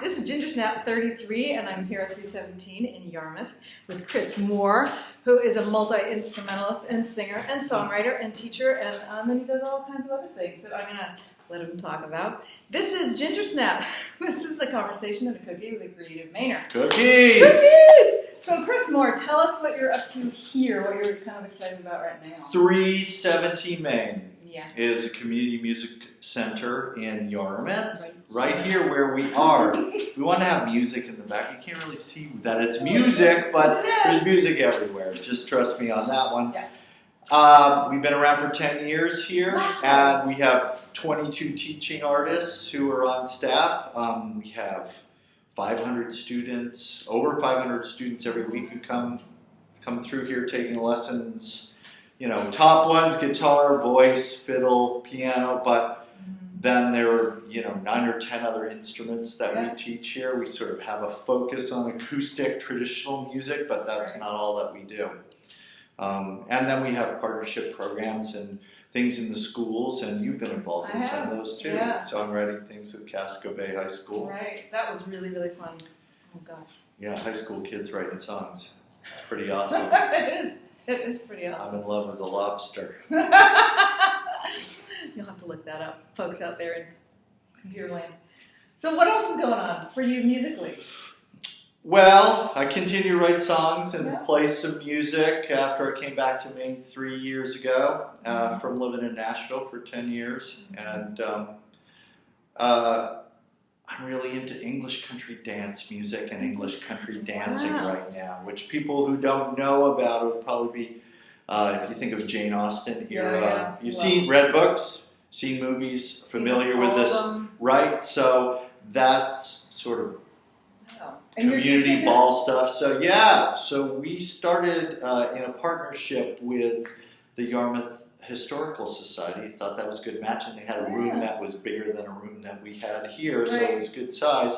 This is Gingersnap 33, and I'm here at 317 in Yarmouth with Chris Moore, who is a multi-instrumentalist and singer and songwriter and teacher, and then he does all kinds of other things that I'm going to let him talk about. This is Gingersnap. This is a conversation and a cookie with a creative Maynard. Cookies! Cookies! So Chris Moore, tell us what you're up to here, what you're kind of excited about right now. 317 Main Yeah. is a community music center in Yarmouth, right here where we are. We want to have music in the back. You can't really see that it's music, but there's music everywhere. Just trust me on that one. Yeah. We've been around for 10 years here, and we have 22 teaching artists who are on staff. We have 500 students, over 500 students every week who come through here taking lessons. You know, top ones, guitar, voice, fiddle, piano, but then there are, 9 or 10 other instruments that we teach here. We sort of have a focus on acoustic, traditional music, but that's not all that we do. And then we have partnership programs and things in the schools, and you've been involved in some of those too. Yeah. Songwriting things with Casco Bay High School. Right, that was really, really fun. Oh gosh. Yeah, high school kids writing songs. It's pretty awesome. It is pretty awesome. I'm in love with the lobster. You'll have to look that up, folks out there in computer land. So what else is going on for you musically? Well, I continue to write songs and play some music after I came back to Maine 3 years ago from living in Nashville for 10 years. And I'm really into English country dance music and English country dancing right now, which people who don't know about it would probably be, if you think of Jane Austen era, you've seen read books, seen movies, familiar with this, right? So that's sort of community ball stuff. So so we started in a partnership with the Yarmouth Historical Society. Thought that was a good match, and they had a room that was bigger than a room that we had here, so it was good size.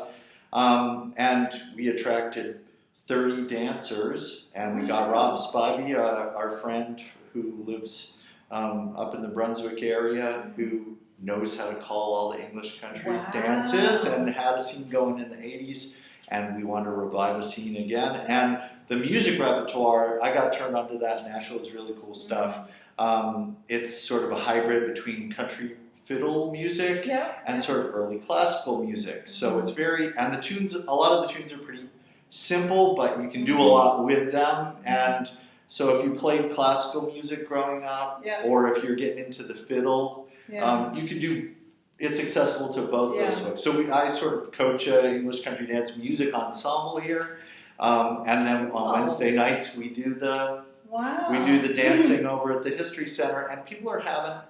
And we attracted 30 dancers, and we got Rob Spivey, our friend who lives up in the Brunswick area, who knows how to call all the English country dances and had a scene going in the 80s. And we want to revive a scene again. And the music repertoire, I got turned onto that in Nashville. It's really cool stuff. It's sort of a hybrid between country fiddle music and sort of early classical music. So it's and the tunes, a lot of the tunes are pretty simple, but you can do a lot with them. And so if you played classical music growing up, or if you're getting into the fiddle, you could do. It's accessible to both those folks. So I sort of coach an English country dance music ensemble here, and then on Wednesday nights we do the dancing over at the History Center, and people are having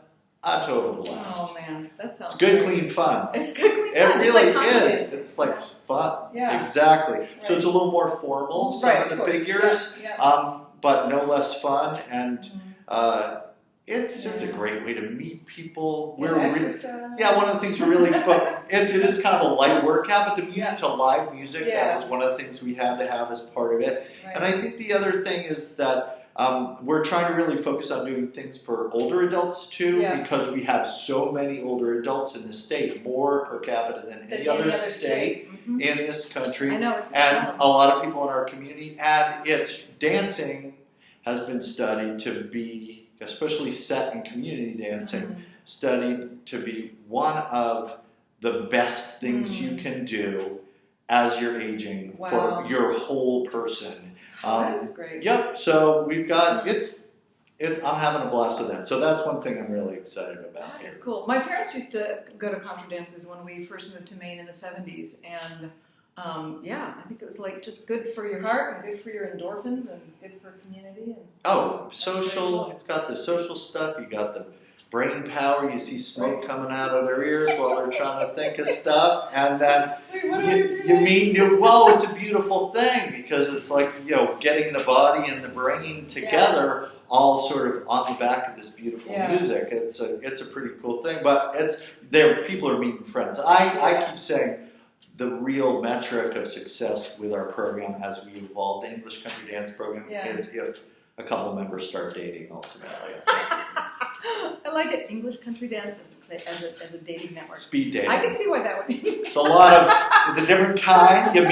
a total blast. Oh man, that sounds. It's good, clean fun. It's good, clean fun. It really is. It's like fun. Yeah. Exactly. Right. So it's a little more formal. Some of the figures, but no less fun and. It's a great way to meet people. One of the things we're really it is kind of a light workout, but the music to live music, that was one of the things we had to have as part of it. Right. And I think the other thing is that we're trying to really focus on doing things for older adults too, because we have so many older adults in the state, more per capita than any other state in this country. I know, and a lot of people in our community. And dancing has been studied to be, especially set and community dancing, studied to be one of the best things you can do as you're aging for your whole person. That's great. Yep. So we've got I'm having a blast with that. So that's one thing I'm really excited about. That is cool. My parents used to go to contra dances when we first moved to Maine in the 70s, and I think it was like just good for your heart and good for your endorphins and good for community. And social. Cool. It's got the social stuff. You got the brain power. You see smoke coming out of their ears while they're trying to think of stuff, and then you meet new. Well, it's a beautiful thing because it's like getting the body and the brain together, all sort of on the back of this beautiful music. It's a pretty cool thing, but people are meeting friends. I keep saying. The real metric of success with our program as we evolve the English country dance program is if a couple members start dating ultimately. I like it. English country dance as a dating network. Speed dating. I can see why that would be. It's a lot It's a different kind. You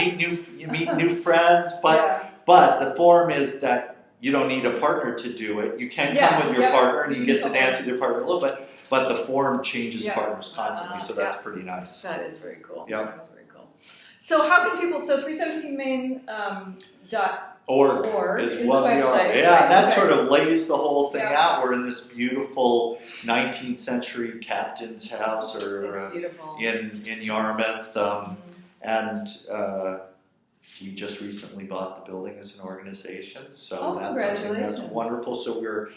meet new friends, but the form is that you don't need a partner to do it. You can come with your partner and you get to dance with your partner a little bit, but the form changes partners constantly, so that's pretty nice. That is very cool. Yeah. That is very cool. So how can people, so 317main .org is the what we are. website. Yeah, right? that sort of lays the whole thing out. We're in this beautiful 19th century captain's house or in Yarmouth. And we just recently bought the building as an organization. So that's something that's wonderful. So we're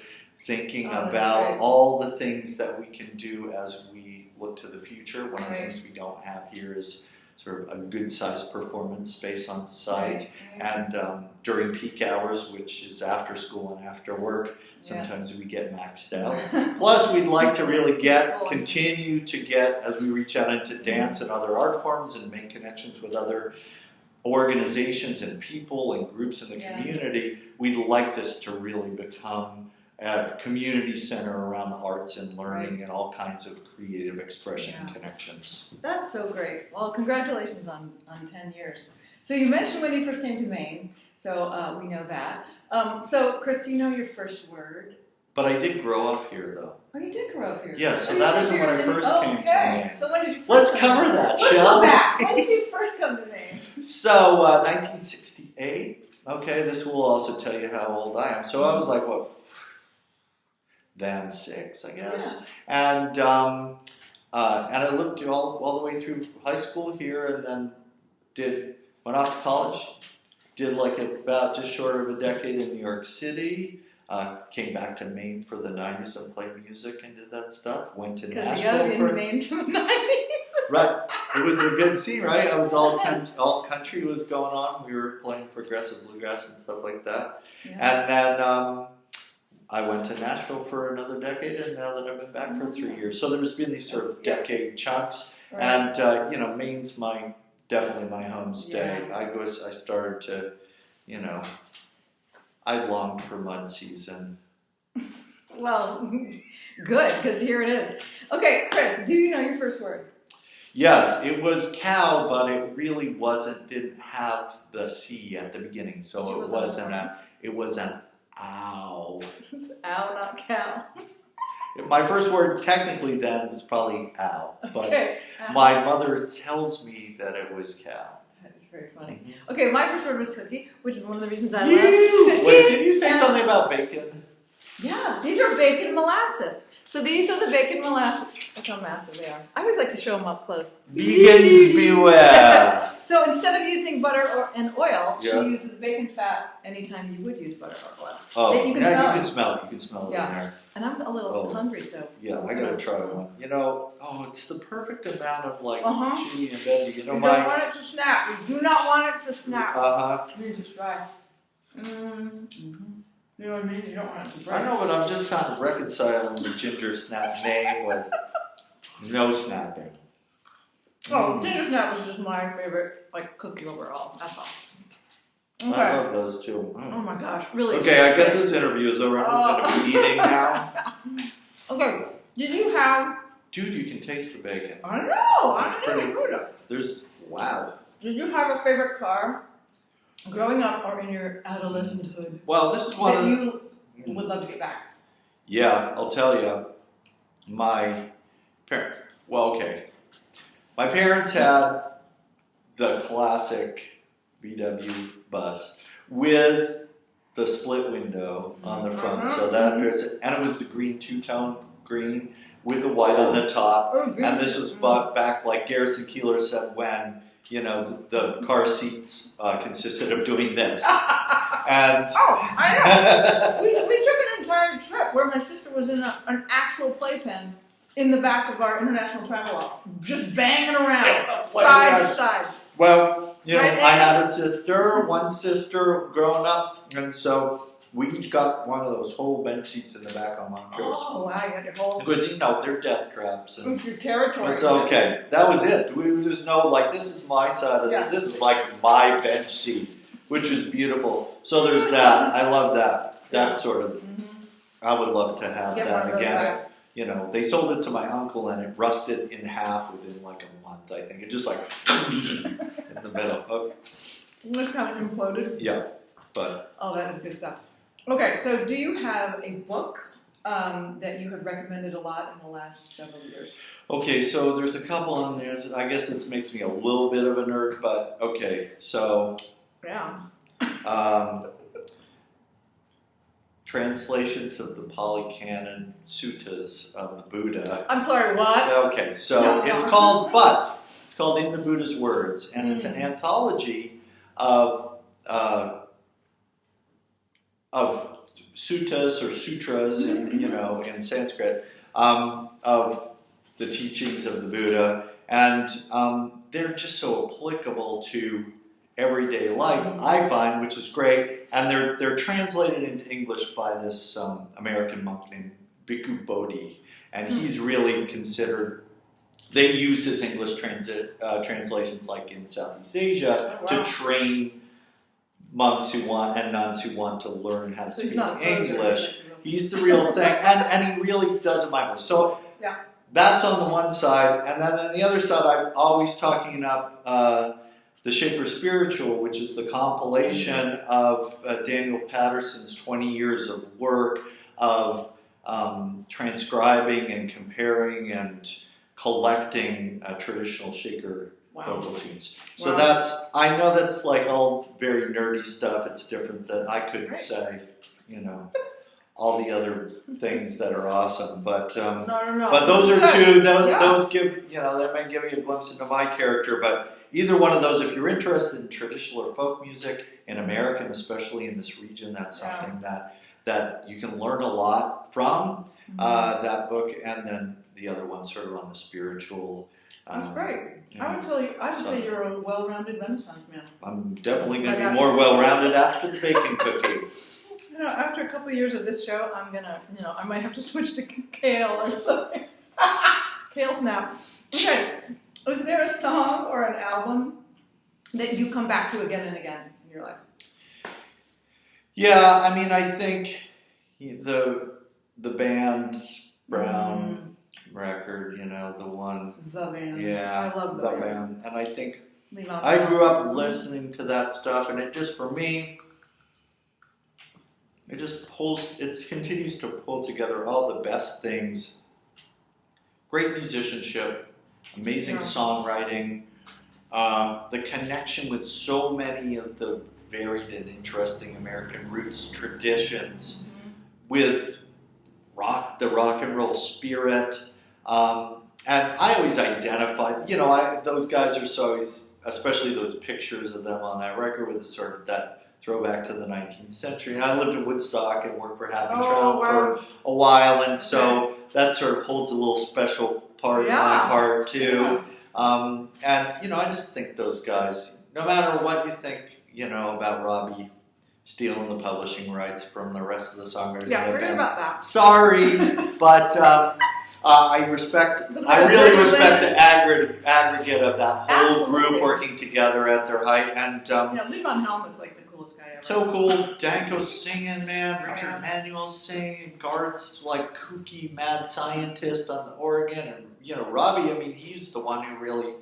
thinking about all the things that we can do as we look to the future. One of the things we don't have here is sort of a good sized performance space on site. And during peak hours, which is after school and after work, sometimes we get maxed out. Plus, we'd like to really continue to get, as we reach out into dance and other art forms and make connections with other organizations and people and groups in the community, we'd like this to really become a community center around the arts and learning and all kinds of creative expression and connections. That's so great. Well, congratulations on 10 years. So you mentioned when you first came to Maine, so we know that. So, Chris, do you know your first word? But I did grow up here, though. Oh, you did grow up here. Yeah, so that isn't when I first came to Maine. So when did you first Let's cover that, shall we? Let's go back. When did you first come to Maine? So, 1968. Okay, this will also tell you how old I am. So I was like, what, then 6, I guess. And I lived all the way through high school here, and then went off to college. Did like about just short of a decade in New York City. Came back to Maine for the 90s and played music and did that stuff. Went to Nashville in Maine for the 90s. Right. It was a good scene, right? I was all country was going on. We were playing progressive bluegrass and stuff like that. Yeah. And then I went to Nashville for another decade, and now that I've been back for 3 years. So there's been these sort of decade chunks. Right. And, Maine's definitely my homestay. Yeah. I started to, I longed for mud season. Well, good, because here it is. Okay, Chris, do you know your first word? Yes, it was cow, but it really didn't have the C at the beginning. So it was an ow. It's ow, not cow. My first word technically then was probably ow. But ow. My mother tells me that it was cow. That is very funny. Mm-hmm. Okay, my first word was cookie, which is one of the reasons I love cookies. Wait, did you say something about bacon? Yeah, these are bacon molasses. So these are the bacon molasses. Look how massive they are. I always like to show them up close. Vegans beware. So instead of using butter and oil, she uses bacon fat anytime you would use butter or oil. Oh, you can smell it. You can smell it in there. And I'm a little hungry, so. Yeah, I gotta try one. It's the perfect amount of chili and veggie. You don't want it to snap. You do not want it to snap. You need to try. You know what I mean? You don't want it to break. I know, but I'm just kind of reconciling the Gingersnap name with no snapping. Oh, Gingersnap was just my favorite, cookie overall. That's all. Okay. I love those too. Oh my gosh, really? Okay, I guess this interview is over. I'm going to be eating now. Okay, did you have... Dude, you can taste the bacon. I know, I know. Wow. Did you have a favorite car growing up or in your adolescenthood? Well, this is one of you would love to get back. Yeah, I'll tell you. My parents had the classic VW bus with the split window on the front, and it was the green two-tone green with the white on the top. And this was back, like Garrison Keillor said, when the car seats consisted of doing this. And I know. we took an entire trip where my sister was in an actual playpen in the back of our international travel, just banging around side to side. Well, I had one sister growing up, and so we each got one of those whole bench seats in the back on long trips. Oh, wow, you had your whole... Because, they're death traps. And it's your territory. It's okay. That was it. We just know, this is my side of it. This is my bench seat, which is beautiful. So there's that. I love that. That sort of... I would love to have that again. they sold it to my uncle and it rusted in half within like a month, I think. It just like in the middle. Oh, It was kind of imploded. yeah, but. Oh, that is good stuff. Okay, so do you have a book that you have recommended a lot in the last several years? Okay, so there's a couple on there. I guess this makes me a little bit of a nerd, but okay, so. Yeah. Translations of the Pali Canon Suttas of the Buddha. I'm sorry, what? Okay, so it's called In the Buddha's Words, and it's an anthology of suttas or sutras in Sanskrit of the teachings of the Buddha, and they're just so applicable to everyday life, I find, which is great. And they're translated into English by this American monk named Bhikkhu Bodhi, and he's really considered. They use his English translations, like in Southeast Asia, to train monks who want and nuns who want to learn how to speak English. He's the real thing, and he really does it my way. So that's on the one side, and then on the other side, I'm always talking up the Shaker Spiritual, which is the compilation of Daniel Patterson's 20 years of work of transcribing and comparing and collecting traditional Shaker vocal tunes. So I know that's like all very nerdy stuff. It's different than I couldn't say, all the other things that are awesome. But no. But those are two. Those give they may give you a glimpse into my character. But either one of those, if you're interested in traditional or folk music in America, and especially in this region, that's something that you can learn a lot from that book, and then the other one sort of on the spiritual. That's great. I would say you're a well-rounded Renaissance man. I'm definitely going to be more well-rounded after the bacon cookie. After a couple of years of this show, I'm gonna, I might have to switch to kale or something. Kale snap. Okay. Is there a song or an album that you come back to again and again in your life? Yeah, I mean, I think the band's Brown record, the one. The Band. Yeah, I love the band. And I think Leave I grew up listening to that stuff, and it just, for me, it continues to pull together all the best things. Great musicianship, amazing songwriting, the connection with so many of the varied and interesting American roots traditions, with the rock and roll spirit. And I always identify, those guys are so, especially those pictures of them on that record with sort of that throwback to the 19th century. And I lived in Woodstock and worked for Happy Trout for a while, and so that sort of holds a little special part in my heart too. And I just think those guys, no matter what you think, about Robbie stealing the publishing rights from the rest of the songwriters. Yeah, forget about that. Sorry, but I really respect the aggregate of that whole group working together at their height. And Lee Von Helm is like the coolest guy ever. So cool. Danko's singing, man. Richard Manuel's singing. Garth's like kooky mad scientist on the organ, and Robbie. I mean, he's the one who really,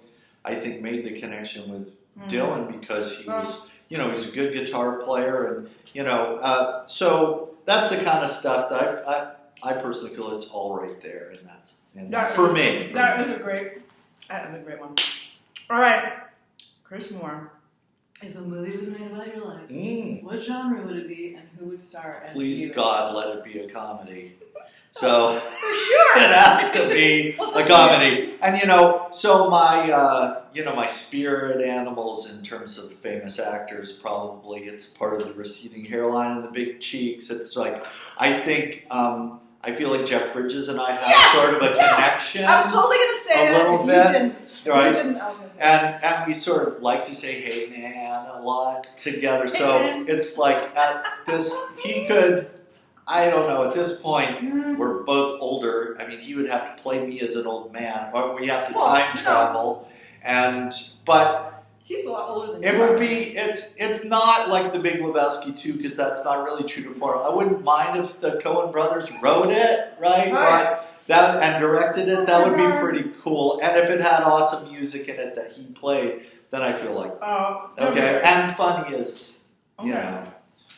I think, made the connection with Dylan, because he was, he's a good guitar player, and so that's the kind of stuff that I personally feel it's all right there, and that's for me. That was a great one. All right, Chris Moore. If a movie was made about your life, what genre would it be, and who would star as Please you? God, let it be a comedy. So for sure, it has to be a comedy. And so my spirit animals in terms of famous actors, probably it's part of the receding hairline and the big cheeks. It's like, I think I feel like Jeff Bridges and I have sort of a connection. I was totally going to say a little bit. Right? And we sort of like to say, hey man, a lot together. So it's like I don't know, at this point, we're both older. I mean, he would have to play me as an old man, or we have to time travel. But he's a lot older than you. It would be, it's not like The Big Lebowski 2, because that's not really true to form. I wouldn't mind if the Coen brothers wrote it, right? But that and directed it, that would be pretty cool. And if it had awesome music in it that he played, then I feel like okay. And funny as you know,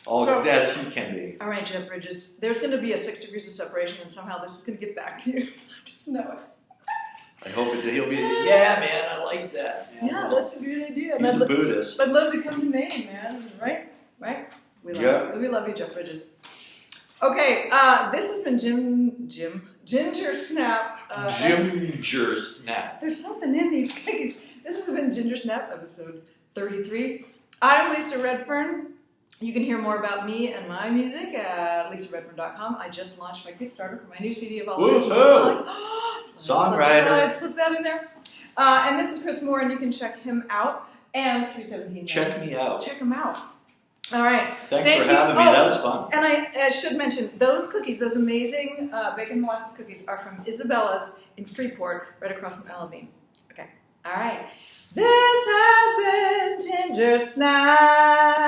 all as he can be. All right, Jeff Bridges. There's going to be a 6 degrees of separation, and somehow this is going to get back to you. Just know it. I hope he'll be. Yeah, man, I like that. Man. Yeah, that's a good idea. He's a Buddhist. I'd love to come to Maine, man. Right? We love you, Jeff Bridges. Okay, this has been Gingersnap. Gingersnap. There's something in these cookies. This has been Gingersnap, episode 33. I'm Lisa Redfern. You can hear more about me and my music at lisaredfern.com. I just launched my Kickstarter for my new CD of all original songs. Songwriter. Slip that in there. And this is Chris Moore, and you can check him out. And 317. Check me out. Check him out. All right. Thanks for having me. That was fun. And I should mention, those cookies, those amazing bacon molasses cookies are from Isabella's in Freeport, right across from Elavine. Okay. All right. This has been Gingersnap.